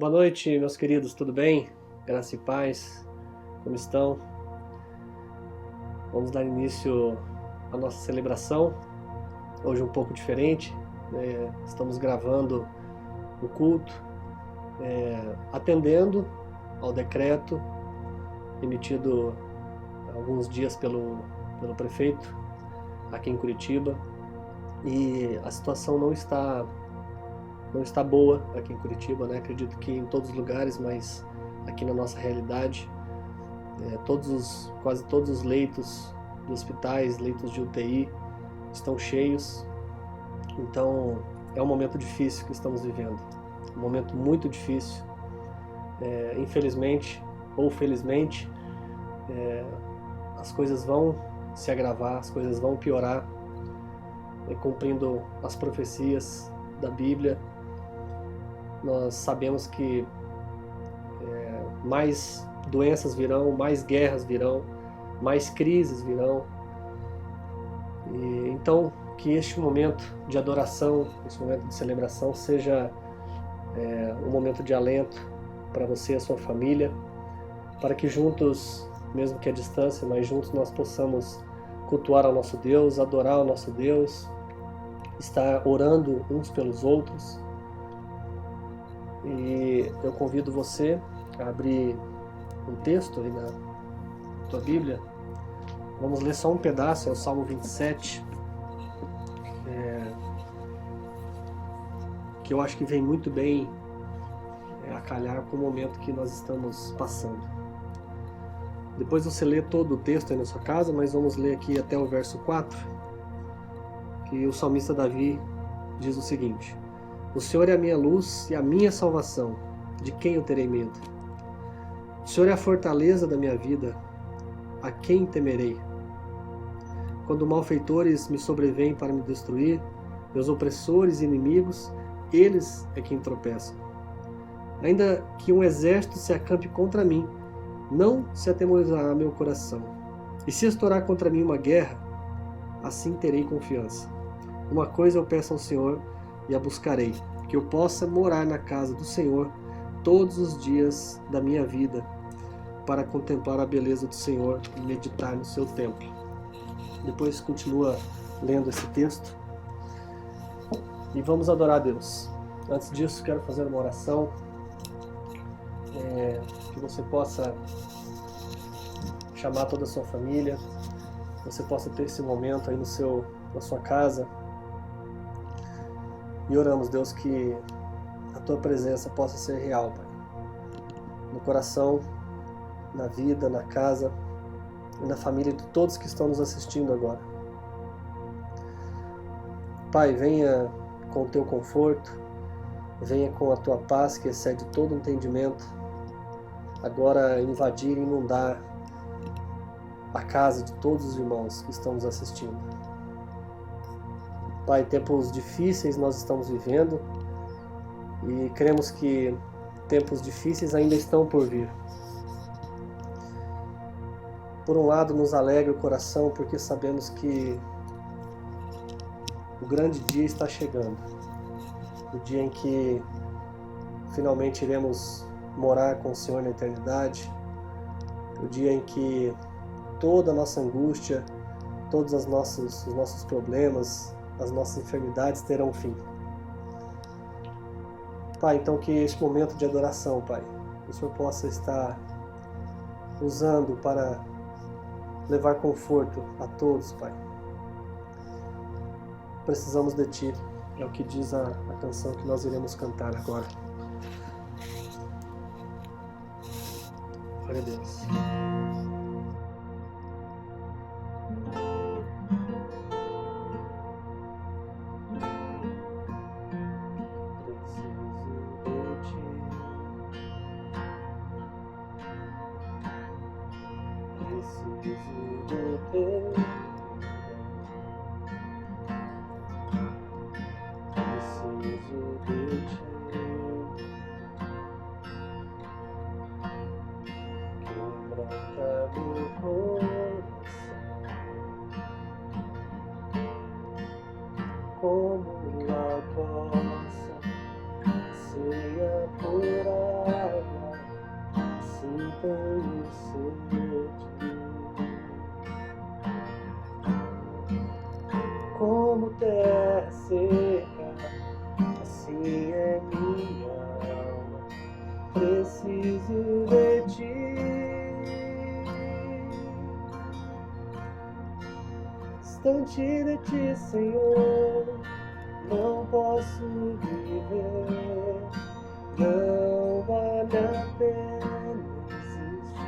Boa noite, meus queridos, tudo bem? Graça e paz, como estão? Vamos dar início à nossa celebração, hoje um pouco diferente, estamos gravando o culto, atendendo ao decreto emitido há alguns dias pelo prefeito aqui em Curitiba, e a situação não está boa aqui em Curitiba, né? Acredito que em todos os lugares, mas aqui na nossa realidade, quase todos os leitos de hospitais, leitos de UTI estão cheios. Então é um momento difícil que estamos vivendo, um momento muito difícil. Infelizmente ou felizmente, as coisas vão se agravar, as coisas vão piorar, cumprindo as profecias da Bíblia. Nós sabemos que mais doenças virão, mais guerras virão, mais crises virão. E então, que este momento de adoração, esse momento de celebração seja um momento de alento para você e a sua família, para que juntos, mesmo que à distância, mas juntos nós possamos cultuar ao nosso Deus, adorar ao nosso Deus, estar orando uns pelos outros. E eu convido você a abrir um texto aí na tua Bíblia. Vamos ler só um pedaço, é o Salmo 27, que eu acho que vem muito bem a calhar com o momento que nós estamos passando. Depois você lê todo o texto aí na sua casa, mas vamos ler aqui até o verso 4, que o salmista Davi diz o seguinte: O Senhor é a minha luz e a minha salvação, de quem eu terei medo? O Senhor é a fortaleza da minha vida, a quem temerei? Quando malfeitores me sobrevêm para me destruir, meus opressores e inimigos, eles é quem tropeçam. Ainda que um exército se acampe contra mim, não se atemorizará meu coração. E se estourar contra mim uma guerra, assim terei confiança. Uma coisa eu peço ao Senhor e a buscarei, que eu possa morar na casa do Senhor todos os dias da minha vida, para contemplar a beleza do Senhor e meditar no seu templo. Depois continua lendo esse texto e vamos adorar a Deus. Antes disso, quero fazer uma oração, que você possa chamar toda a sua família, você possa ter esse momento aí na sua casa. E oramos, Deus, que a Tua presença possa ser real, Pai. No coração, na vida, na casa e na família de todos que estão nos assistindo agora. Pai, venha com o Teu conforto, venha com a Tua paz que excede todo entendimento, agora invadir e inundar a casa de todos os irmãos que estão nos assistindo. Pai, tempos difíceis nós estamos vivendo e cremos que tempos difíceis ainda estão por vir. Por um lado, nos alegra o coração porque sabemos que o grande dia está chegando, o dia em que finalmente iremos morar com o Senhor na eternidade, o dia em que toda a nossa angústia, todos os nossos problemas, as nossas enfermidades terão fim. Pai, então que este momento de adoração, Pai, o Senhor possa estar usando para levar conforto a todos, Pai. Precisamos de Ti, é o que diz a canção que nós iremos cantar agora. Glória a Deus. Como a possa ser apurada. preciso de ti. Distante de ti, Senhor, não posso viver, não vale a pena existir.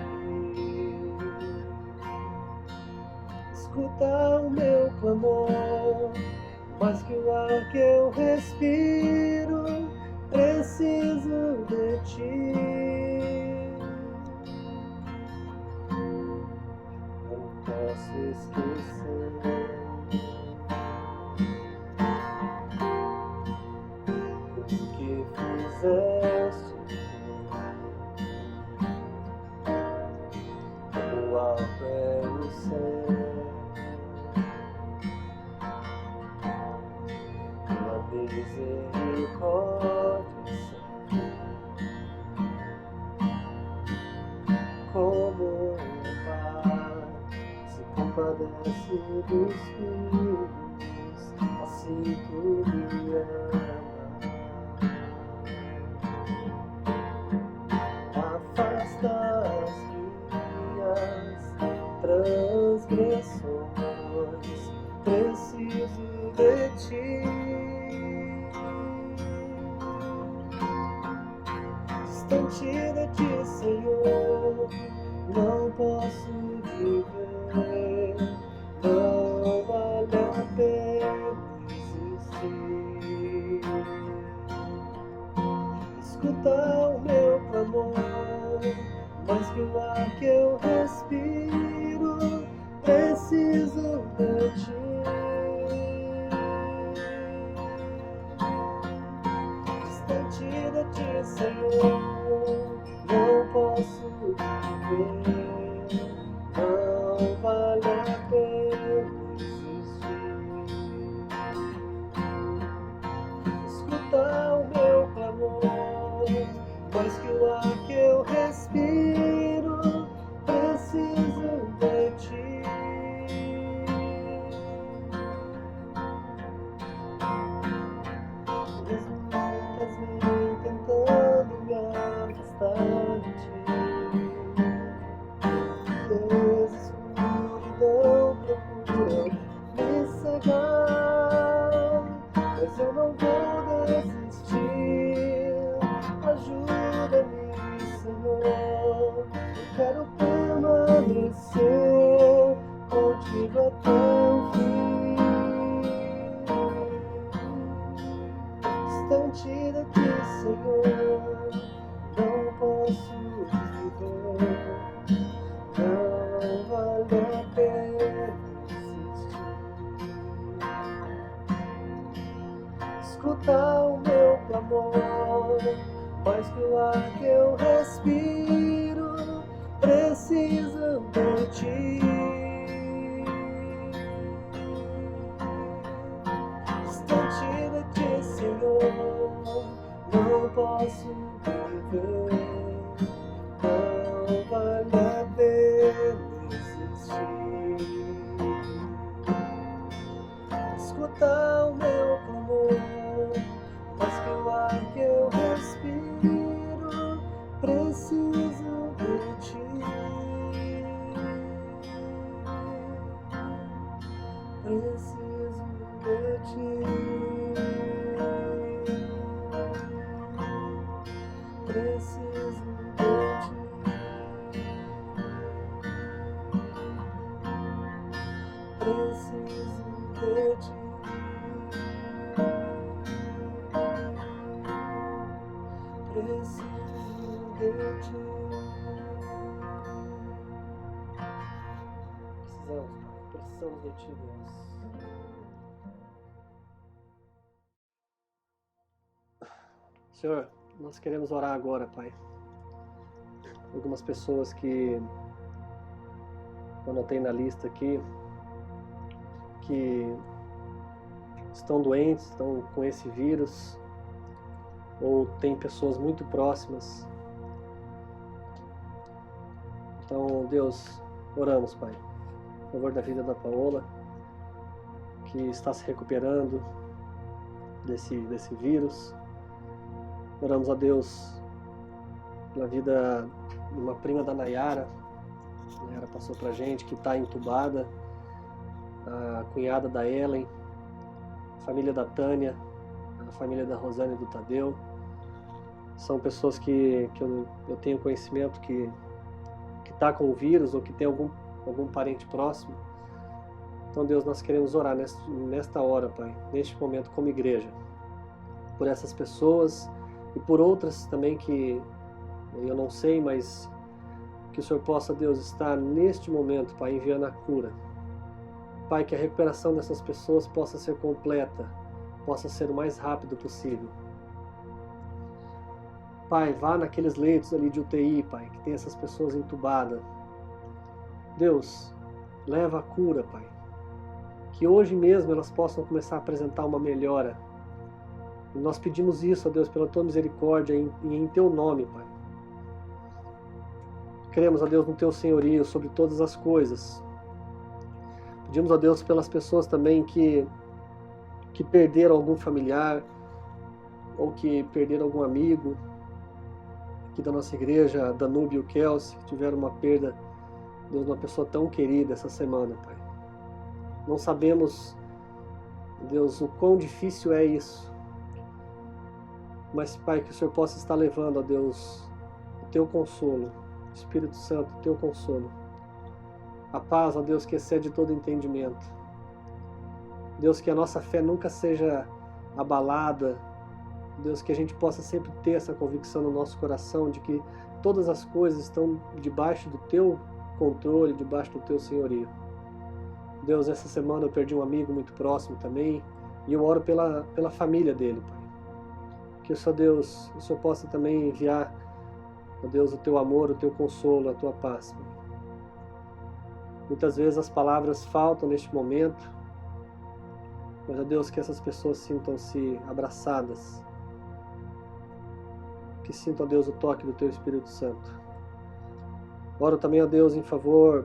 Escuta o meu clamor, mais que o ar que eu respiro, preciso de ti. Não posso esquecer o que fizeste por mim. O alto é o céu, tua misericórdia como um pai se compadece dos filhos, assim tu me amas. Afasta as minhas transgressões, preciso de ti. Distante de ti, Senhor, não posso viver, não vale a pena existir. Escuta o meu clamor, mais que o ar que eu respiro, preciso de ti. Distante de ti, Senhor, não posso viver, não vale a pena existir. Escuta o meu clamor, mais que o ar que eu respiro, preciso de ti. Mesmo muitas vezes tentando me afastar de ti, escuridão procura me cegar, mas eu não vou desistir. Ajuda-me, Senhor, eu quero permanecer contigo até o fim. Distante de ti, Senhor, não posso viver, não vale a pena existir. Escuta o meu clamor, mais que o ar que eu respiro, preciso de ti. Distante de ti, Senhor, não posso viver, não vale a pena existir. Escuta o meu clamor, mais que o ar que eu respiro, preciso de ti. Preciso de ti. Preciso de ti. Preciso de ti. Preciso de ti. Precisamos de ti, Deus. Senhor, nós queremos orar agora, Pai. Algumas pessoas que eu anotei na lista aqui, que estão doentes, estão com esse vírus, ou tem pessoas muito próximas. Então, Deus, oramos, Pai, a favor da vida da Paola, que está se recuperando desse vírus. Oramos a Deus pela vida de uma prima da Nayara. A Nayara passou pra gente, que está entubada, a cunhada da Ellen, a família da Tânia, a família da Rosane e do Tadeu. São pessoas que eu tenho conhecimento que está com o vírus ou que tem algum parente próximo. Então, Deus, nós queremos orar nesta hora, Pai, neste momento como igreja, por essas pessoas e por outras também que eu não sei, mas que o Senhor possa, Deus, estar neste momento, Pai, enviando a cura. Pai, que a recuperação dessas pessoas possa ser completa, possa ser o mais rápido possível. Pai, vá naqueles leitos ali de UTI, Pai, que tem essas pessoas entubadas. Deus, leva a cura, Pai. Que hoje mesmo elas possam começar a apresentar uma melhora. E nós pedimos isso, ó Deus, pela Tua misericórdia e em Teu nome, Pai. Cremos, ó Deus, no Teu senhorio sobre todas as coisas. Pedimos, ó Deus, pelas pessoas também que perderam algum familiar ou que perderam algum amigo. Aqui da nossa igreja, a Danúbio e o Kelsey, que tiveram uma perda, Deus, uma pessoa tão querida essa semana, Pai. Não sabemos, Deus, o quão difícil é isso. Mas, Pai, que o Senhor possa estar levando, ó Deus, o Teu consolo, Espírito Santo, o Teu consolo. A paz, ó Deus, que excede todo entendimento. Deus, que a nossa fé nunca seja abalada. Deus, que a gente possa sempre ter essa convicção no nosso coração de que todas as coisas estão debaixo do Teu controle, debaixo do Teu senhorio. Deus, essa semana eu perdi um amigo muito próximo também, e eu oro pela família dele, Pai. Que o Senhor, Deus, o Senhor possa também enviar, ó Deus, o Teu amor, o Teu consolo, a Tua paz, Pai. Muitas vezes as palavras faltam neste momento, mas, ó Deus, que essas pessoas sintam-se abraçadas, que sintam, ó Deus, o toque do Teu Espírito Santo. Oro também, ó Deus, em favor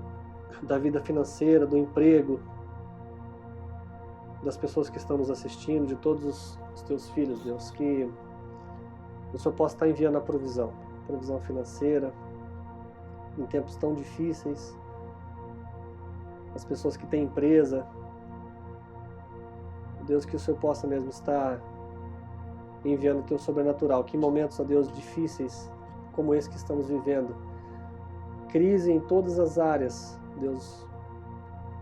da vida financeira, do emprego, das pessoas que estão nos assistindo, de todos os Teus filhos, Deus, que o Senhor possa estar enviando a provisão financeira, em tempos tão difíceis, as pessoas que têm empresa, Deus, que o Senhor possa mesmo estar enviando o Teu sobrenatural, que em momentos, ó Deus, difíceis, como esse que estamos vivendo, crise em todas as áreas, Deus,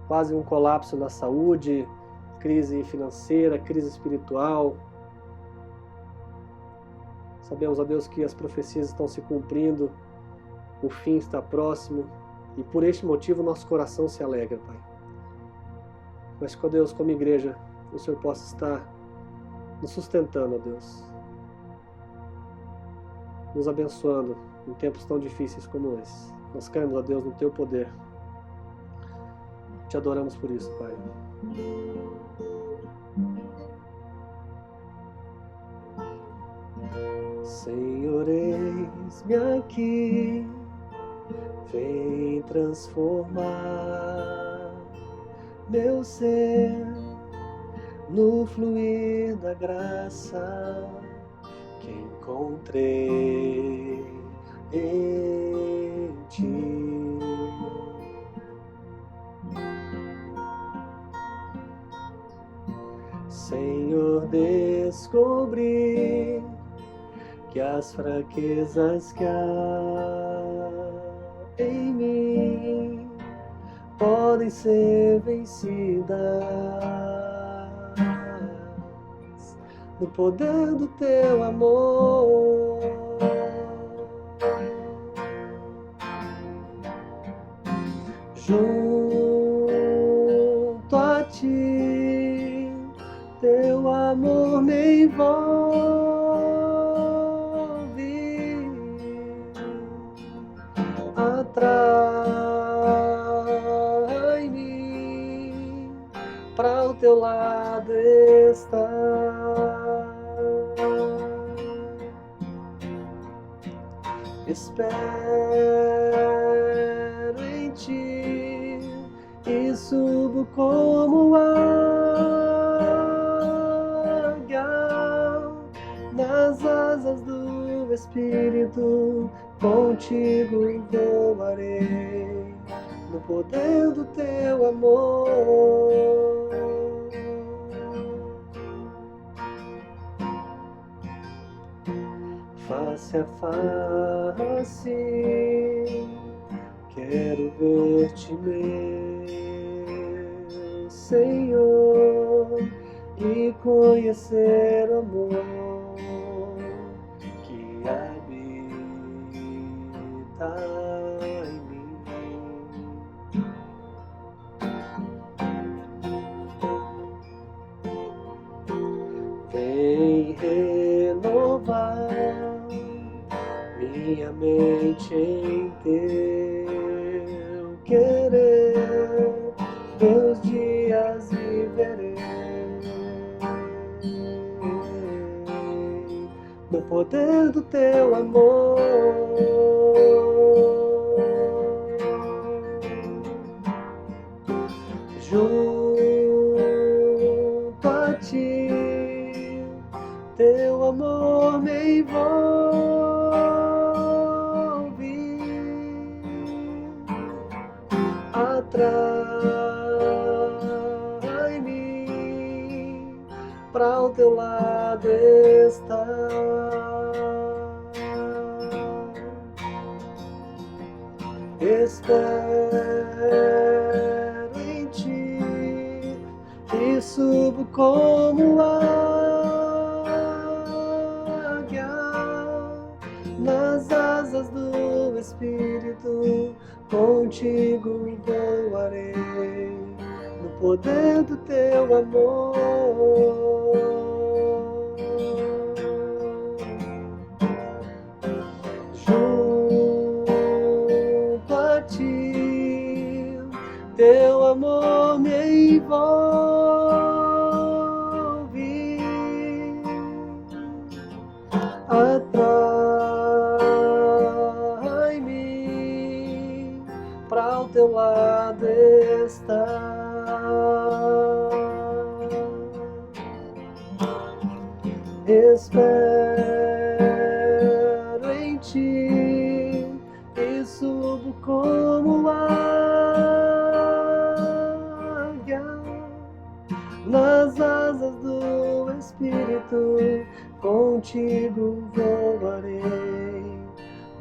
quase um colapso na saúde, crise financeira, crise espiritual. Sabemos, ó Deus, que as profecias estão se cumprindo, o fim está próximo, e por este motivo nosso coração se alegra, Pai. Mas que, ó Deus, como igreja, o Senhor possa estar nos sustentando, ó Deus, nos abençoando em tempos tão difíceis como esse. Nós cremos, ó Deus, no Teu poder. Te adoramos por isso, Pai. Senhor, eis-me aqui, vem transformar meu ser no fluir da graça que encontrei em Ti. Senhor, descobri que as fraquezas que há em mim podem ser vencidas no poder do Teu amor. Junto a Ti, Teu amor me envolve, atrai-me para o Teu lado estar. Espero em Ti e subo como águia nas asas do Espírito. Espírito, contigo voarei, no poder do teu amor. Face a face, quero ver-te, meu Senhor, e conhecer o amor que habita em mim. Vem renovar minha mente em teu querer, teus dias viverei, no poder do teu amor. Junto a ti, teu amor me envolve, atrai-me pra o teu lado estar. Espero em ti e subo como águia nas asas do Espírito, contigo voarei, no poder do teu amor. Junto a ti, teu amor me envolve, atrai-me pra o teu lado estar. Espero em ti e subo como águia nas asas do Espírito, contigo voarei,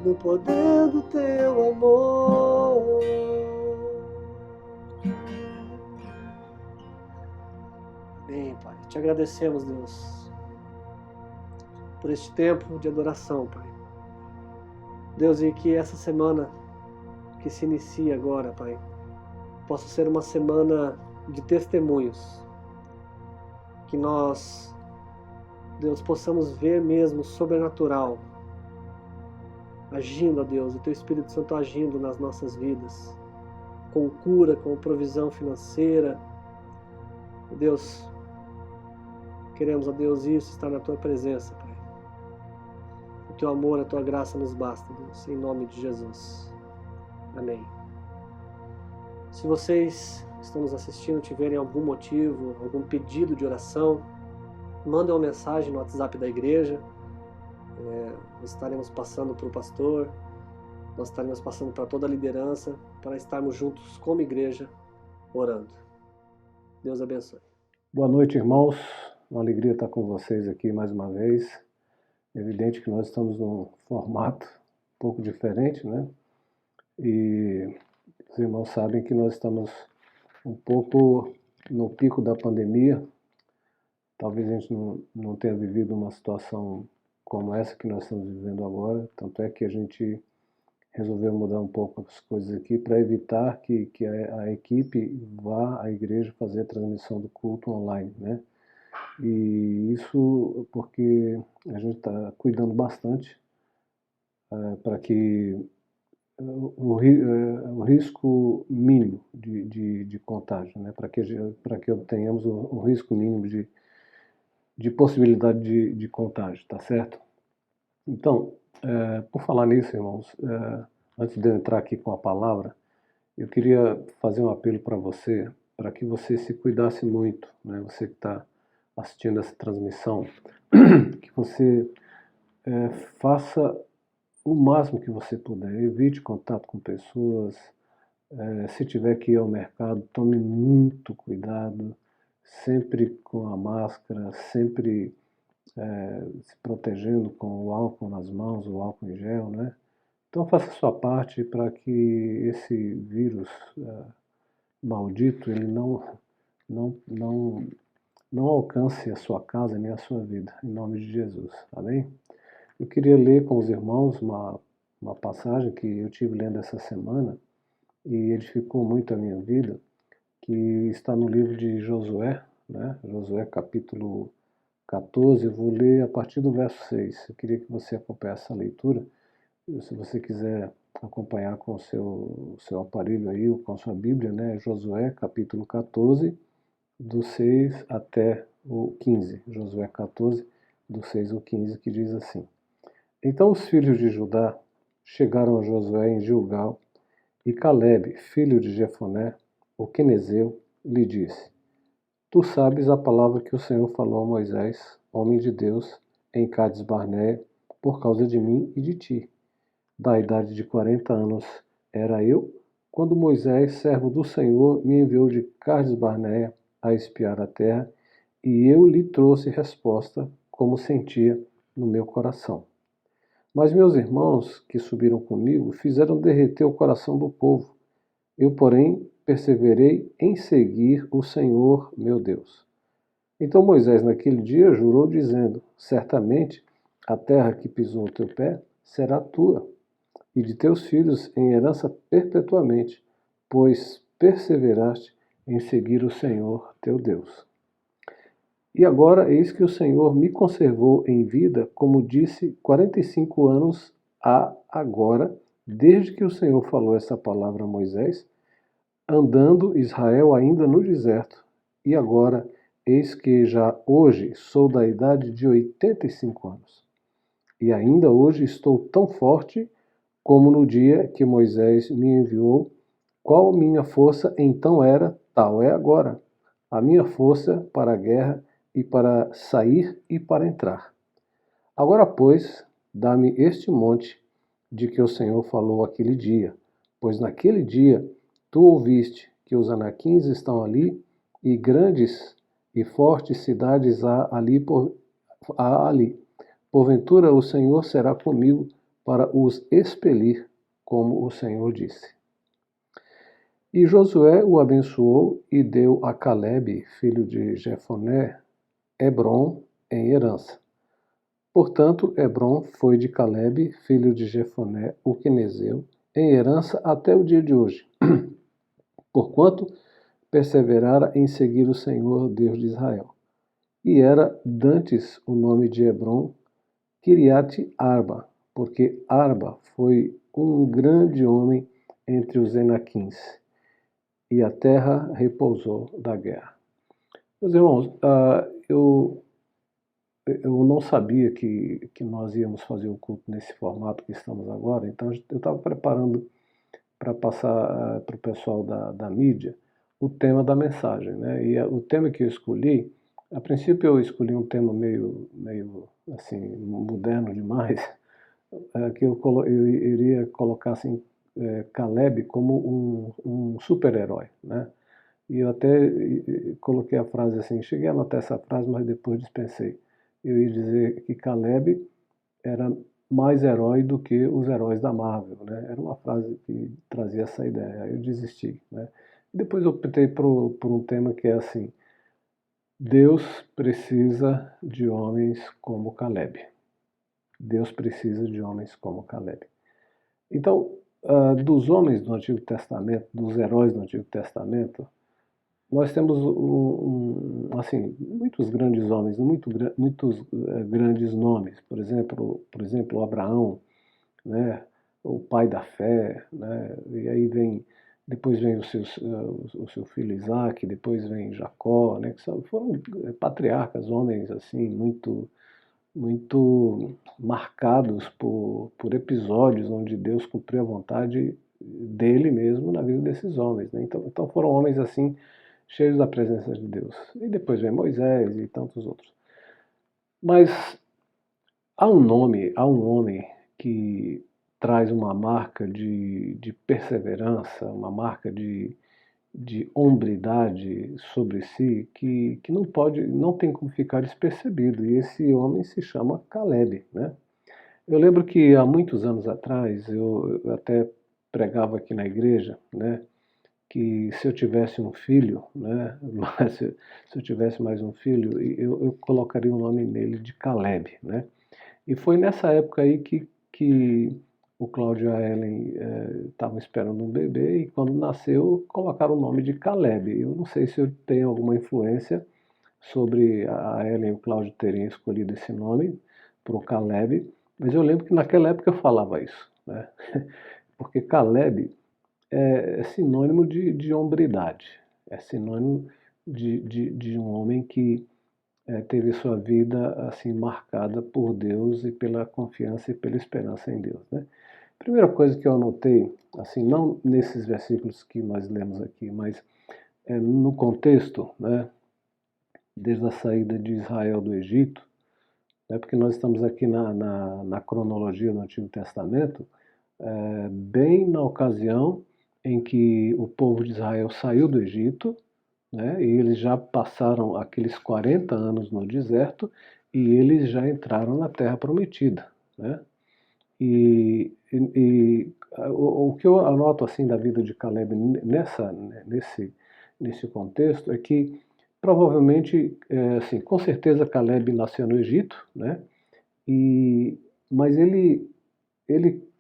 no poder do teu amor. Bem, Pai, te agradecemos, Deus, por este tempo de adoração, Pai. Deus, e que essa semana que se inicia agora, Pai, possa ser uma semana de testemunhos, que nós, Deus, possamos ver mesmo o sobrenatural agindo, ó Deus, o Teu Espírito Santo agindo nas nossas vidas, com cura, com provisão financeira. Deus, queremos, ó Deus, isso, estar na Tua presença, Pai. O Teu amor, a Tua graça nos basta, Deus, em nome de Jesus. Amém. Se vocês que estão nos assistindo tiverem algum motivo, algum pedido de oração, mandem uma mensagem no WhatsApp da igreja. Nós estaremos passando para o pastor, nós estaremos passando para toda a liderança, para estarmos juntos como igreja, orando. Deus abençoe. Boa noite, irmãos. Uma alegria estar com vocês aqui mais uma vez. É evidente que nós estamos num formato um pouco diferente, né? E os irmãos sabem que nós estamos um pouco no pico da pandemia. Talvez a gente não tenha vivido uma situação como essa que nós estamos vivendo agora. Tanto é que a gente resolveu mudar um pouco as coisas aqui para evitar que a equipe vá à igreja fazer a transmissão do culto online, né? E isso porque a gente está cuidando bastante para que o risco mínimo de contágio, né? Para que obtenhamos o risco mínimo de possibilidade de contágio, tá certo? Então, por falar nisso, irmãos, antes de eu entrar aqui com a palavra, eu queria fazer um apelo para você, para que você se cuidasse muito, né? Você que está assistindo essa transmissão, que você faça o máximo que você puder, evite contato com pessoas. Se tiver que ir ao mercado, tome muito cuidado, sempre com a máscara, sempre se protegendo com o álcool nas mãos, o álcool em gel, né? Então faça a sua parte para que esse vírus maldito ele não, não, não alcance a sua casa nem a sua vida, em nome de Jesus, amém? Eu queria ler com os irmãos uma passagem que eu tive lendo essa semana e edificou muito a minha vida, que está no livro de Josué, né? Josué capítulo 14, eu vou ler a partir do verso 6. Eu queria que você acompanhasse a leitura. Se você quiser acompanhar com o seu aparelho aí, ou com a sua Bíblia, né? Josué capítulo 14, do 6 até o 15. Josué 14, do 6 ao 15, que diz assim: Então os filhos de Judá chegaram a Josué em Gilgal, e Calebe, filho de Jefoné, o quenezeu, lhe disse: Tu sabes a palavra que o Senhor falou a Moisés, homem de Deus, em Cades Barneia, por causa de mim e de ti. Da idade de 40 anos era eu, quando Moisés, servo do Senhor, me enviou de Cades Barneia a espiar a terra, e eu lhe trouxe resposta, como sentia no meu coração. Mas meus irmãos, que subiram comigo, fizeram derreter o coração do povo. Eu, porém, perseverei em seguir o Senhor, meu Deus. Então Moisés, naquele dia, jurou, dizendo: Certamente a terra que pisou o teu pé será tua, e de teus filhos em herança perpetuamente, pois perseveraste em seguir o Senhor, teu Deus. E agora, eis que o Senhor me conservou em vida, como disse, 45 anos há agora, desde que o Senhor falou essa palavra a Moisés, andando Israel ainda no deserto. E agora, eis que já hoje sou da idade de 85 anos. E ainda hoje estou tão forte como no dia que Moisés me enviou. Qual minha força então era, tal é agora. A minha força para a guerra e para sair e para entrar. Agora, pois, dá-me este monte de que o Senhor falou aquele dia, pois naquele dia tu ouviste que os anaquins estão ali, e grandes e fortes cidades há ali. Porventura o Senhor será comigo para os expelir, como o Senhor disse. E Josué o abençoou e deu a Calebe, filho de Jefoné, Hebrom em herança. Portanto, Hebrom foi de Calebe, filho de Jefoné, o quenezeu, em herança até o dia de hoje, porquanto perseverara em seguir o Senhor, Deus de Israel. E era dantes o nome de Hebrom, Kiriat Arba, porque Arba foi um grande homem entre os Enaquins, e a terra repousou da guerra. Meus irmãos, eu não sabia que nós íamos fazer o culto nesse formato que estamos agora, então eu estava preparando para passar para o pessoal da mídia o tema da mensagem, né? E o tema que eu escolhi, a princípio eu escolhi um tema meio assim, moderno demais, que eu iria colocar assim, Caleb como um super-herói, né? E eu até coloquei a frase assim, cheguei a anotar essa frase, mas depois dispensei. Eu ia dizer que Caleb era mais herói do que os heróis da Marvel, né? Era uma frase que trazia essa ideia, aí eu desisti, né? E depois eu optei por um tema que é assim, Deus precisa de homens como Caleb. Deus precisa de homens como Caleb. Então, dos homens do Antigo Testamento, dos heróis do Antigo Testamento, nós temos assim, muitos grandes homens, muitos grandes nomes. Por exemplo, Abraão, né, o pai da fé, né, e aí depois vem o seu filho Isaac, depois vem Jacó, né, que foram patriarcas, homens assim muito marcados por episódios onde Deus cumpriu a vontade dele mesmo na vida desses homens, né? Então foram homens assim cheios da presença de Deus. E depois vem Moisés e tantos outros. Mas há um homem que traz uma marca de perseverança, uma marca de hombridade sobre si que não tem como ficar despercebido. E esse homem se chama Caleb, né? Eu lembro que há muitos anos atrás eu até pregava aqui na igreja, né? Que se eu tivesse um filho, né? Mas se eu tivesse mais um filho, eu colocaria o nome nele de Caleb, né? E foi nessa época aí que o Cláudio e a Ellen estavam esperando um bebê e quando nasceu colocaram o nome de Caleb. Eu não sei se eu tenho alguma influência sobre a Ellen e o Cláudio terem escolhido esse nome para o Caleb, mas eu lembro que naquela época eu falava isso, né? Porque Caleb é sinônimo de hombridade, é sinônimo de um homem que teve sua vida assim marcada por Deus e pela confiança e pela esperança em Deus, né? Primeira coisa que eu anotei, assim, não nesses versículos que nós lemos aqui, mas no contexto, né, desde a saída de Israel do Egito, né, porque nós estamos aqui na cronologia do Antigo Testamento, bem na ocasião em que o povo de Israel saiu do Egito, né, e eles já passaram aqueles 40 anos no deserto e eles já entraram na Terra Prometida, né? O que eu anoto assim da vida de Caleb nesse contexto é que provavelmente, assim, com certeza Caleb nasceu no Egito, né? E, mas ele,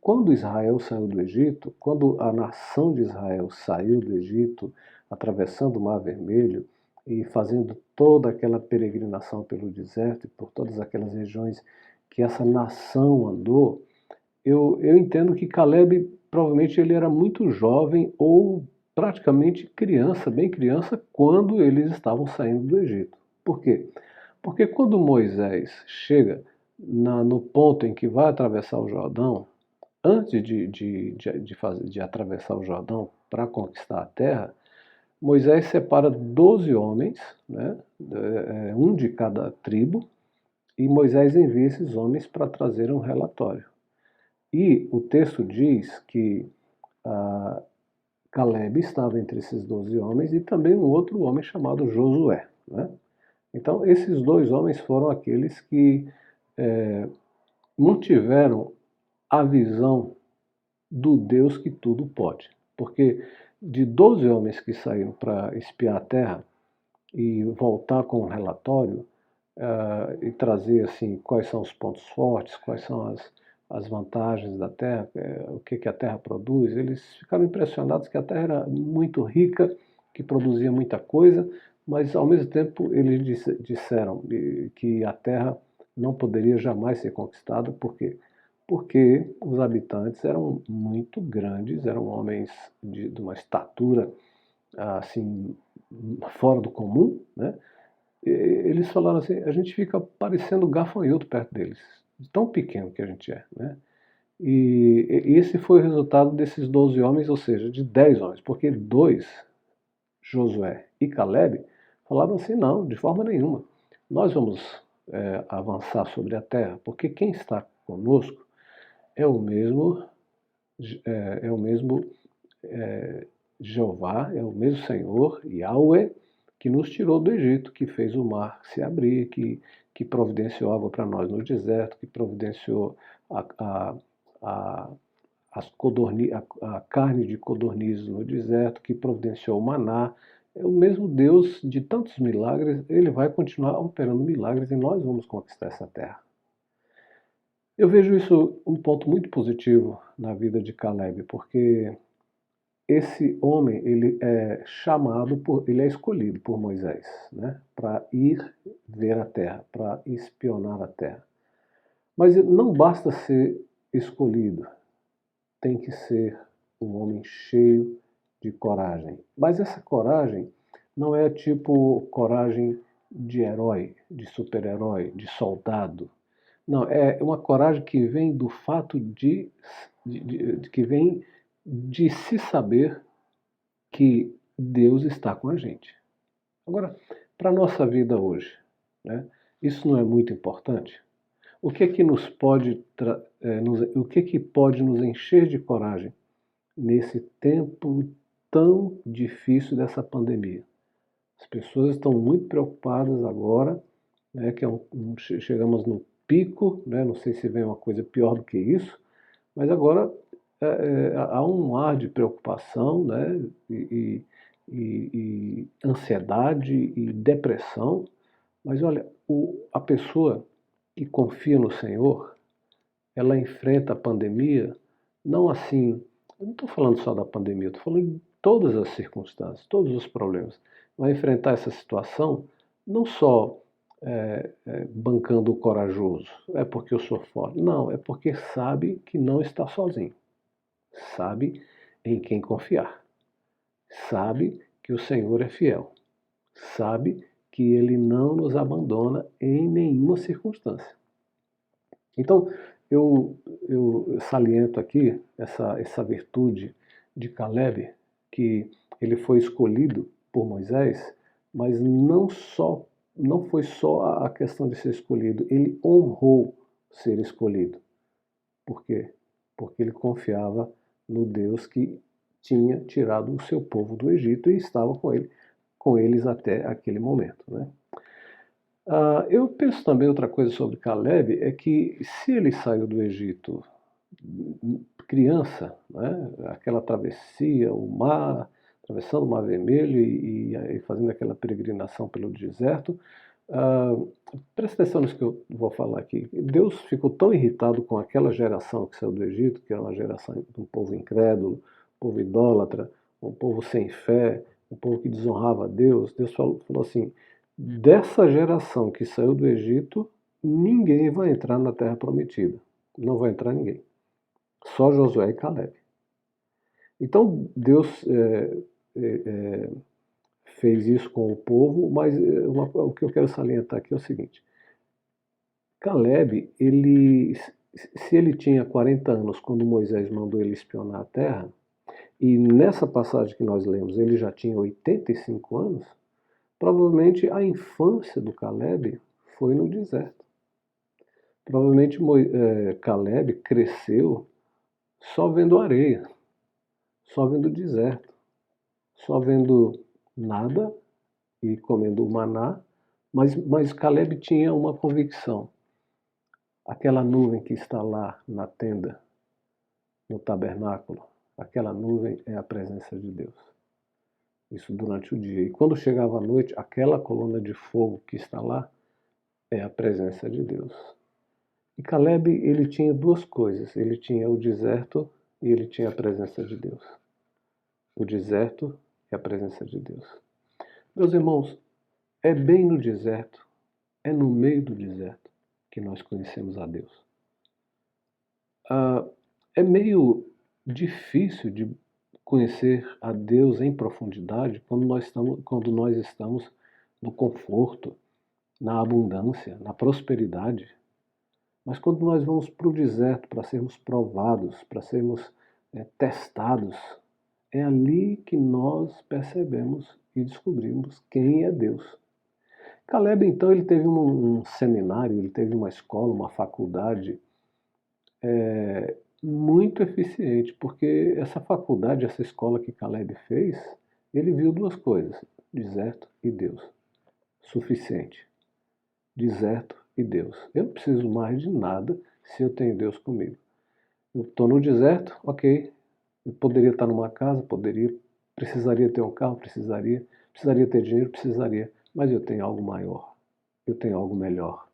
quando Israel saiu do Egito, quando a nação de Israel saiu do Egito, atravessando o Mar Vermelho e fazendo toda aquela peregrinação pelo deserto e por todas aquelas regiões que essa nação andou, eu entendo que Caleb provavelmente ele era muito jovem ou praticamente criança, bem criança, quando eles estavam saindo do Egito. Por quê? Porque quando Moisés chega no ponto em que vai atravessar o Jordão, antes de atravessar o Jordão para conquistar a terra, Moisés separa 12 homens, né, um de cada tribo, e Moisés envia esses homens para trazer um relatório. E o texto diz que ah, Caleb estava entre esses 12 homens e também um outro homem chamado Josué, né? Então, esses dois homens foram aqueles que mantiveram a visão do Deus que tudo pode. Porque de 12 homens que saíram para espiar a terra e voltar com um relatório e trazer assim quais são os pontos fortes, quais são as vantagens da terra, o que a terra produz, eles ficaram impressionados que a terra era muito rica, que produzia muita coisa, mas ao mesmo tempo eles disseram que a terra não poderia jamais ser conquistada, por quê? Porque os habitantes eram muito grandes, eram homens de uma estatura assim fora do comum, né? Eles falaram assim, a gente fica parecendo gafanhoto perto deles, de tão pequeno que a gente é, né? E esse foi o resultado desses 12 homens, ou seja, de 10 homens, porque dois, Josué e Caleb, falaram assim, não, de forma nenhuma, nós vamos avançar sobre a terra, porque quem está conosco é o mesmo, é o mesmo Jeová, é o mesmo Senhor, Yahweh, que nos tirou do Egito, que fez o mar se abrir, que providenciou água para nós no deserto, que providenciou a, a carne de codornizes no deserto, que providenciou o maná. É o mesmo Deus de tantos milagres, ele vai continuar operando milagres e nós vamos conquistar essa terra. Eu vejo isso um ponto muito positivo na vida de Caleb, porque esse homem ele é ele é escolhido por Moisés, né, para ir ver a terra, para espionar a terra. Mas não basta ser escolhido, tem que ser um homem cheio de coragem. Mas essa coragem não é tipo coragem de herói, de super-herói, de soldado. Não, é uma coragem que vem do fato que vem de se saber que Deus está com a gente. Agora, para a nossa vida hoje, né, isso não é muito importante? O que é que nos pode, o que é que pode nos encher de coragem nesse tempo tão difícil dessa pandemia? As pessoas estão muito preocupadas agora, né, que chegamos no pico, né, não sei se vem uma coisa pior do que isso, mas agora há um ar de preocupação, né, e ansiedade e depressão. Mas olha, a pessoa que confia no Senhor, ela enfrenta a pandemia não assim, eu não estou falando só da pandemia, estou falando de todas as circunstâncias, todos os problemas. Vai enfrentar essa situação não só bancando o corajoso, é porque eu sou forte. Não, é porque sabe que não está sozinho. Sabe em quem confiar. Sabe que o Senhor é fiel. Sabe que Ele não nos abandona em nenhuma circunstância. Então, eu saliento aqui essa virtude de Caleb, que ele foi escolhido por Moisés, mas não foi só a questão de ser escolhido, ele honrou ser escolhido. Por quê? Porque ele confiava no Deus que tinha tirado o seu povo do Egito e estava com eles até aquele momento, né? Eu penso também outra coisa sobre Caleb, é que se ele saiu do Egito criança, né, aquela travessia, o mar, atravessando o Mar Vermelho e fazendo aquela peregrinação pelo deserto, presta atenção nisso que eu vou falar aqui. Deus ficou tão irritado com aquela geração que saiu do Egito, que era uma geração de um povo incrédulo, um povo idólatra, um povo sem fé, um povo que desonrava a Deus. Deus falou assim: dessa geração que saiu do Egito, ninguém vai entrar na Terra Prometida. Não vai entrar ninguém. Só Josué e Caleb. Então Deus fez isso com o povo, mas o que eu quero salientar aqui é o seguinte: Caleb, se ele tinha 40 anos quando Moisés mandou ele espionar a terra, e nessa passagem que nós lemos ele já tinha 85 anos, provavelmente a infância do Caleb foi no deserto. Provavelmente Caleb cresceu só vendo areia, só vendo deserto, só vendo nada e comendo o maná, mas Caleb tinha uma convicção. Aquela nuvem que está lá na tenda, no tabernáculo, aquela nuvem é a presença de Deus. Isso durante o dia. E quando chegava a noite, aquela coluna de fogo que está lá é a presença de Deus. E Caleb, ele tinha duas coisas. Ele tinha o deserto e ele tinha a presença de Deus. O deserto e a presença de Deus. Meus irmãos, é bem no deserto, é no meio do deserto que nós conhecemos a Deus. É meio difícil de conhecer a Deus em profundidade quando nós estamos no conforto, na abundância, na prosperidade. Mas quando nós vamos para o deserto para sermos provados, para sermos testados, é ali que nós percebemos e descobrimos quem é Deus. Caleb, então, ele teve um seminário, ele teve uma escola, uma faculdade muito eficiente, porque essa faculdade, essa escola que Caleb fez, ele viu duas coisas: deserto e Deus. Suficiente. Deserto e Deus. Eu não preciso mais de nada se eu tenho Deus comigo. Eu estou no deserto, ok. Eu poderia estar numa casa, precisaria ter um carro, precisaria ter dinheiro, precisaria, mas eu tenho algo maior, eu tenho algo melhor.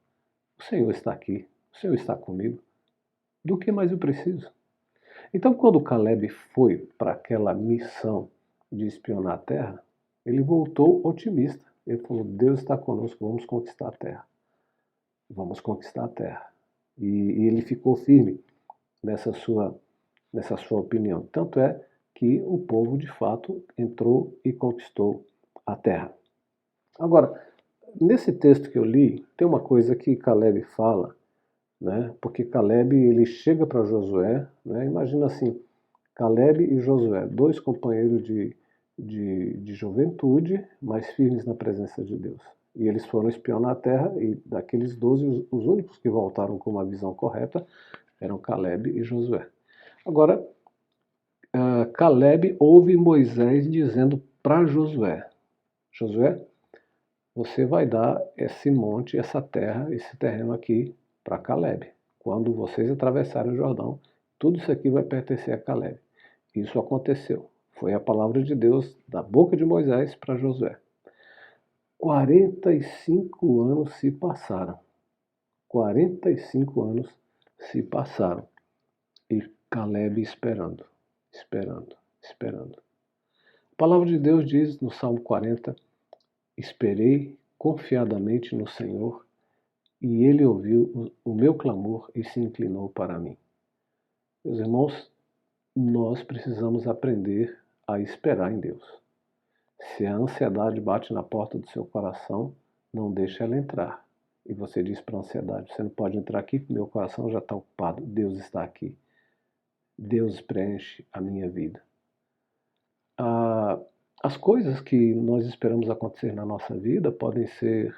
O Senhor está aqui, o Senhor está comigo. Do que mais eu preciso? Então, quando Caleb foi para aquela missão de espionar a terra, ele voltou otimista. Ele falou: Deus está conosco, vamos conquistar a terra. Vamos conquistar a terra. E ele ficou firme nessa sua opinião. Tanto é que o povo, de fato, entrou e conquistou a terra. Agora, nesse texto que eu li, tem uma coisa que Caleb fala, né? Porque Caleb, ele chega para Josué, né? Imagina assim, Caleb e Josué, dois companheiros de juventude, mas firmes na presença de Deus. E eles foram espionar a terra, e daqueles 12, os únicos que voltaram com uma visão correta eram Caleb e Josué. Agora, Caleb ouve Moisés dizendo para Josué: Josué, você vai dar esse monte, essa terra, esse terreno aqui para Caleb. Quando vocês atravessarem o Jordão, tudo isso aqui vai pertencer a Caleb. Isso aconteceu. Foi a palavra de Deus da boca de Moisés para Josué. 45 anos se passaram. 45 anos se passaram. E Caleb esperando. A palavra de Deus diz no Salmo 40: esperei confiadamente no Senhor, e Ele ouviu o meu clamor e se inclinou para mim. Meus irmãos, nós precisamos aprender a esperar em Deus. Se a ansiedade bate na porta do seu coração, não deixe ela entrar. E você diz para a ansiedade: você não pode entrar aqui porque meu coração já está ocupado. Deus está aqui. Deus preenche a minha vida. As coisas que nós esperamos acontecer na nossa vida podem ser,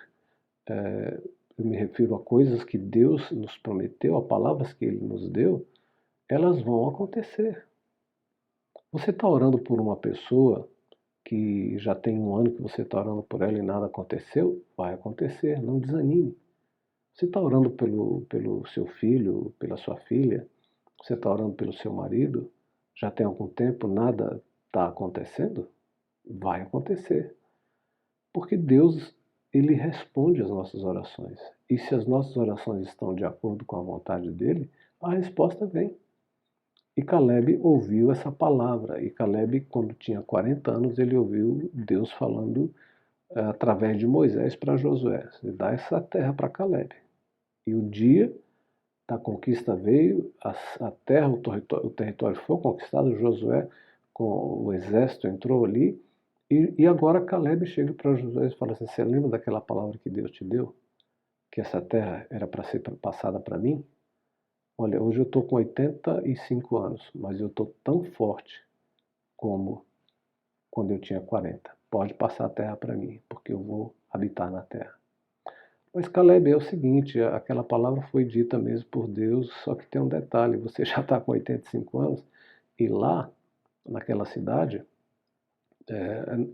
eu me refiro a coisas que Deus nos prometeu, a palavras que Ele nos deu, elas vão acontecer. Você está orando por uma pessoa que já tem 1 ano que você está orando por ela e nada aconteceu? Vai acontecer, não desanime. Você está orando pelo seu filho, pela sua filha? Você está orando pelo seu marido? Já tem algum tempo, nada está acontecendo? Vai acontecer. Porque Deus, Ele responde às nossas orações. E se as nossas orações estão de acordo com a vontade dEle, a resposta vem. E Caleb ouviu essa palavra. E Caleb, quando tinha 40 anos, ele ouviu Deus falando através de Moisés para Josué: você dá essa terra para Caleb. E o dia da conquista veio, a terra, o território foi conquistado, Josué com o exército entrou ali, e agora Caleb chega para Josué e fala assim: você lembra daquela palavra que Deus te deu? Que essa terra era para ser passada para mim? Olha, hoje eu estou com 85 anos, mas eu estou tão forte como quando eu tinha 40. Pode passar a terra para mim, porque eu vou habitar na terra. Mas Caleb, é o seguinte, aquela palavra foi dita mesmo por Deus, só que tem um detalhe: você já está com 85 anos, e lá, naquela cidade,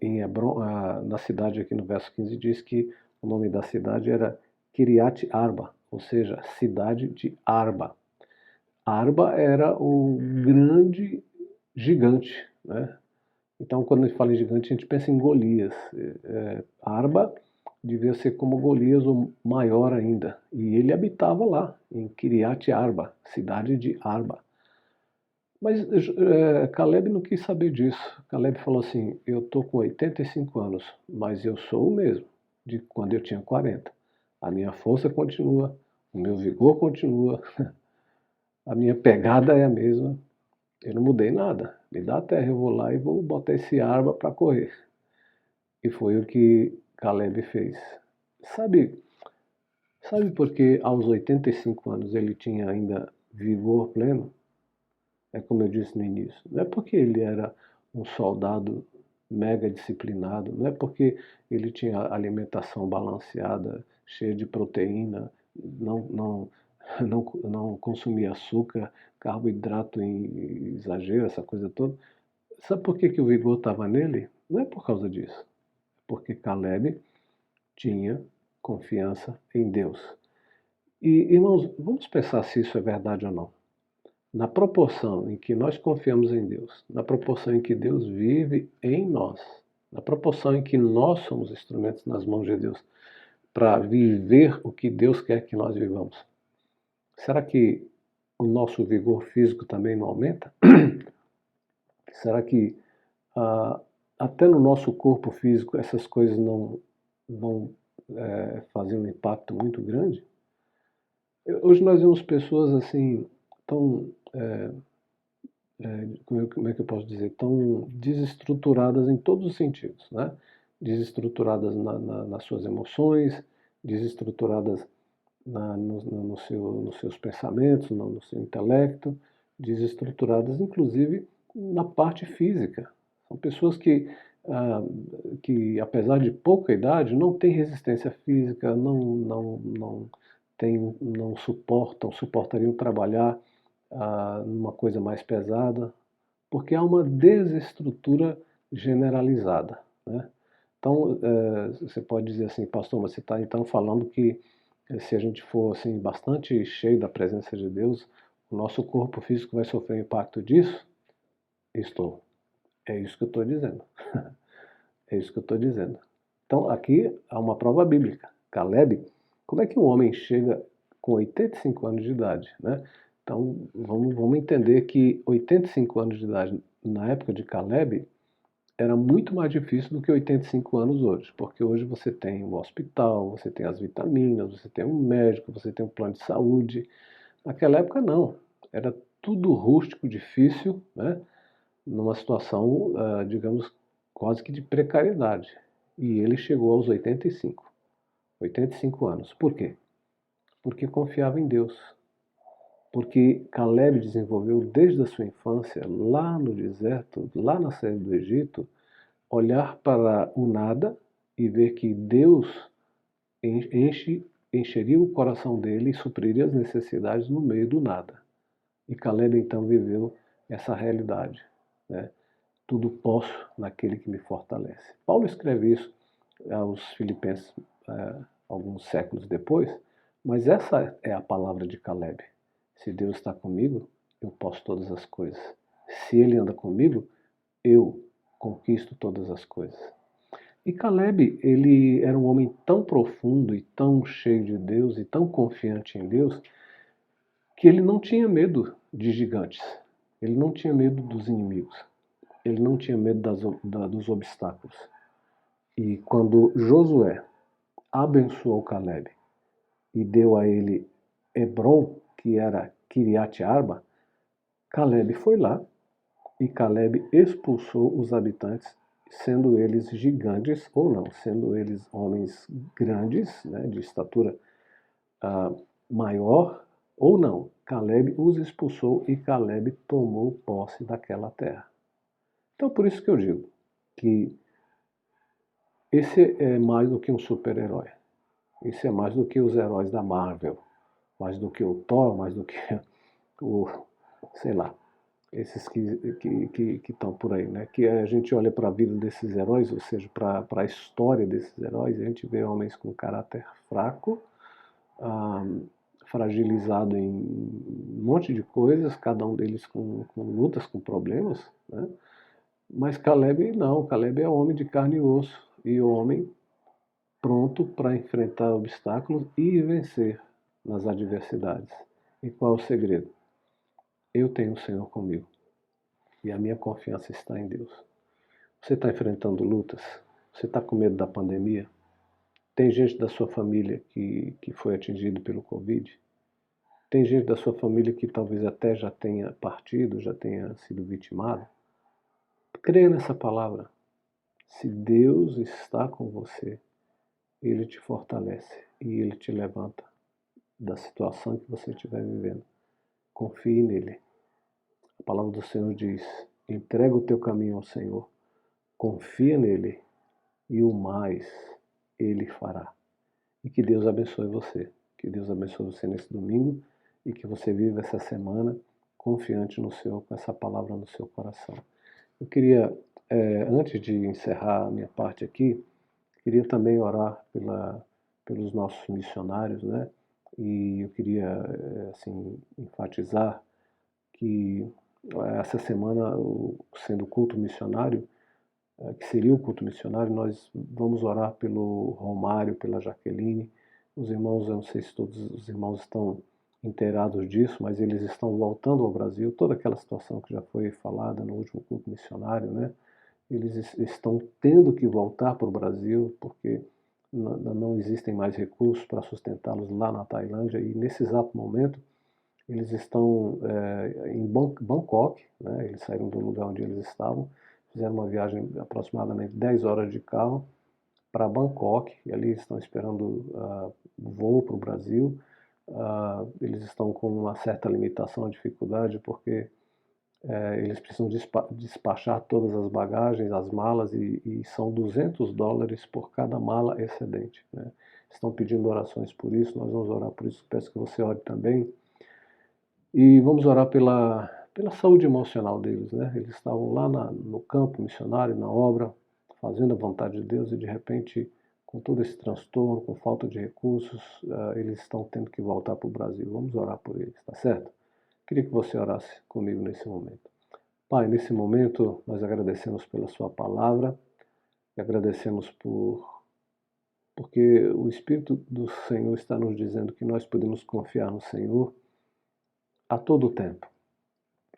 em Hebron, na cidade aqui no verso 15 diz que o nome da cidade era Kiriat Arba, ou seja, cidade de Arba. Arba era o grande gigante, né? Então, quando a gente fala em gigante, a gente pensa em Golias. Arba devia ser como Golias, ou maior ainda. E ele habitava lá, em Kiriat Arba, cidade de Arba. Mas Caleb não quis saber disso. Caleb falou assim: eu estou com 85 anos, mas eu sou o mesmo de quando eu tinha 40. A minha força continua, o meu vigor continua, a minha pegada é a mesma. Eu não mudei nada. Me dá a terra, eu vou lá e vou botar esse arma para correr. E foi o que Caleb fez. Sabe por que aos 85 anos ele tinha ainda vigor pleno? É como eu disse no início. Não é porque ele era um soldado mega disciplinado, não é porque ele tinha alimentação balanceada, cheia de proteína, não consumia açúcar, carboidrato em exagero, essa coisa toda. Sabe por que o vigor estava nele? Não é por causa disso. É porque Caleb tinha confiança em Deus. E, irmãos, vamos pensar se isso é verdade ou não. Na proporção em que nós confiamos em Deus, na proporção em que Deus vive em nós, na proporção em que nós somos instrumentos nas mãos de Deus para viver o que Deus quer que nós vivamos, será que o nosso vigor físico também não aumenta? Será que até no nosso corpo físico essas coisas não vão fazer um impacto muito grande? Hoje nós vemos pessoas assim tão como é que eu posso dizer, tão desestruturadas em todos os sentidos, né? Desestruturadas nas suas emoções, desestruturadas nos seus pensamentos, no seu intelecto, desestruturadas inclusive na parte física. São pessoas que ah, que apesar de pouca idade, não tem resistência física, não suportariam trabalhar numa coisa mais pesada, porque há uma desestrutura generalizada, né? Então, você pode dizer assim, pastor, mas você está então falando que se a gente for assim, bastante cheio da presença de Deus, o nosso corpo físico vai sofrer o impacto disso? Estou. É isso que eu estou dizendo. É isso que eu estou dizendo. Então, aqui há uma prova bíblica. Caleb, como é que um homem chega com 85 anos de idade, né? Então, vamos entender que 85 anos de idade na época de Caleb era muito mais difícil do que 85 anos hoje, porque hoje você tem o hospital, você tem as vitaminas, você tem um médico, você tem um plano de saúde. Naquela época não, era tudo rústico, difícil, né? Numa situação, digamos, quase que de precariedade. E ele chegou aos 85 anos. Por quê? Porque confiava em Deus. Porque Caleb desenvolveu desde a sua infância, lá no deserto, lá na saída do Egito, olhar para o nada e ver que Deus encheria o coração dele e supriria as necessidades no meio do nada. E Caleb então viveu essa realidade, né? Tudo posso naquele que me fortalece. Paulo escreve isso aos Filipenses alguns séculos depois, mas essa é a palavra de Caleb. Se Deus está comigo, eu posso todas as coisas. Se Ele anda comigo, eu conquisto todas as coisas. E Caleb, ele era um homem tão profundo e tão cheio de Deus e tão confiante em Deus que ele não tinha medo de gigantes. Ele não tinha medo dos inimigos. Ele não tinha medo dos obstáculos. E quando Josué abençoou Caleb e deu a ele Hebron, que era Kiriat Arba, Caleb foi lá e Caleb expulsou os habitantes, sendo eles gigantes ou não, sendo eles homens grandes, né, de estatura maior ou não. Caleb os expulsou e Caleb tomou posse daquela terra. Então, por isso que eu digo que esse é mais do que um super-herói. Esse é mais do que os heróis da Marvel, mais do que o Thor, mais do que o, sei lá, esses que estão por aí, né? Que a gente olha para a vida desses heróis, ou seja, para a história desses heróis, a gente vê homens com caráter fraco, fragilizado em um monte de coisas, cada um deles com lutas, com problemas, né? Mas Caleb não, Caleb é homem de carne e osso, e homem pronto para enfrentar obstáculos e vencer nas adversidades. E qual é o segredo? Eu tenho o Senhor comigo e a minha confiança está em Deus. Você está enfrentando lutas? Você está com medo da pandemia? Tem gente da sua família que foi atingido pelo Covid? Tem gente da sua família que talvez até já tenha partido, já tenha sido vitimado? Creia nessa palavra. Se Deus está com você, Ele te fortalece e Ele te levanta da situação que você estiver vivendo. Confie nele. A palavra do Senhor diz: entrega o teu caminho ao Senhor, confia nele e o mais Ele fará. E que Deus abençoe você. Que Deus abençoe você nesse domingo e que você viva essa semana confiante no Senhor, com essa palavra no seu coração. Eu queria, antes de encerrar a minha parte aqui, queria também orar pelos nossos missionários, né? E eu queria, assim, enfatizar que essa semana, sendo o culto missionário, que seria o culto missionário, nós vamos orar pelo Romário, pela Jaqueline. Os irmãos, eu não sei se todos os irmãos estão inteirados disso, mas eles estão voltando ao Brasil. Toda aquela situação que já foi falada no último culto missionário, né? Eles estão tendo que voltar para o Brasil porque não existem mais recursos para sustentá-los lá na Tailândia e nesse exato momento eles estão em Bangkok, né? Eles saíram do lugar onde eles estavam, fizeram uma viagem de aproximadamente 10 horas de carro para Bangkok e ali estão esperando voo para o Brasil. Eles estão com uma certa limitação, dificuldade, porque Eles precisam despachar todas as bagagens, as malas, e são $200 por cada mala excedente, né? Estão pedindo orações por isso, nós vamos orar por isso, peço que você ore também. E vamos orar pela saúde emocional deles, né? Eles estavam lá no campo missionário, na obra, fazendo a vontade de Deus, e de repente, com todo esse transtorno, com falta de recursos, eles estão tendo que voltar para o Brasil. Vamos orar por eles, tá certo? Queria que você orasse comigo nesse momento. Pai, nesse momento nós agradecemos pela sua palavra e agradecemos porque o Espírito do Senhor está nos dizendo que nós podemos confiar no Senhor a todo tempo,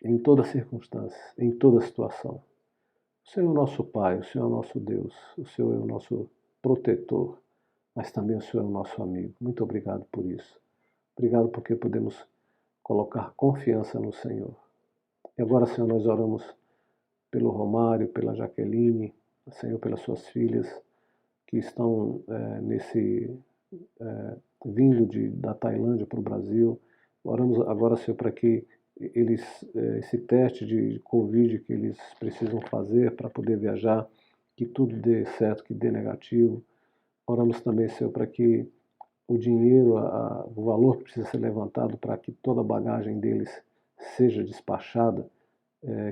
em toda circunstância, em toda situação. O Senhor é o nosso Pai, o Senhor é o nosso Deus, o Senhor é o nosso protetor, mas também o Senhor é o nosso amigo. Muito obrigado por isso. Obrigado porque podemos colocar confiança no Senhor. E agora, Senhor, nós oramos pelo Romário, pela Jaqueline, Senhor, pelas suas filhas que estão vindo da Tailândia para o Brasil. Oramos agora, Senhor, para que esse teste de Covid que eles precisam fazer para poder viajar, que tudo dê certo, que dê negativo. Oramos também, Senhor, para que o dinheiro, o valor que precisa ser levantado para que toda a bagagem deles seja despachada,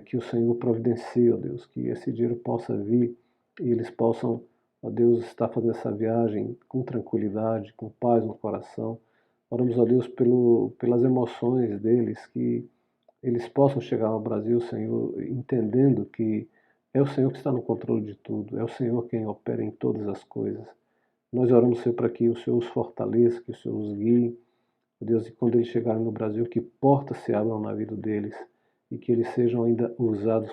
que o Senhor providencie, ó Deus, que esse dinheiro possa vir e eles possam, ó Deus, estar fazendo essa viagem com tranquilidade, com paz no coração. Oramos, ó Deus, pelas emoções deles, que eles possam chegar ao Brasil, Senhor, entendendo que é o Senhor que está no controle de tudo, é o Senhor quem opera em todas as coisas. Nós oramos, Senhor, para que o Senhor os fortaleça, que o Senhor os guie, ó Deus, e quando eles chegarem no Brasil, que portas se abram na vida deles e que eles sejam ainda usados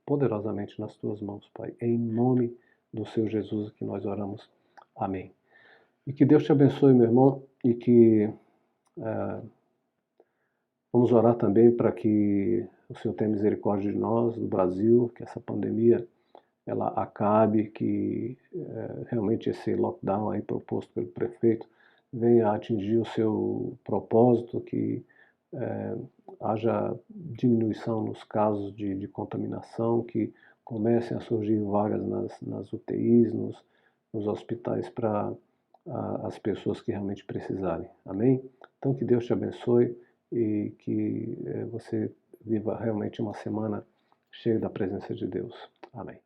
poderosamente nas tuas mãos, Pai. Em nome do Senhor Jesus que nós oramos. Amém. E que Deus te abençoe, meu irmão, e que vamos orar também para que o Senhor tenha misericórdia de nós, do Brasil, que essa pandemia ela acabe, que realmente esse lockdown aí proposto pelo prefeito venha a atingir o seu propósito, que haja diminuição nos casos de contaminação, que comecem a surgir vagas nas UTIs, nos hospitais para as pessoas que realmente precisarem. Amém? Então que Deus te abençoe e que você viva realmente uma semana cheia da presença de Deus. Amém.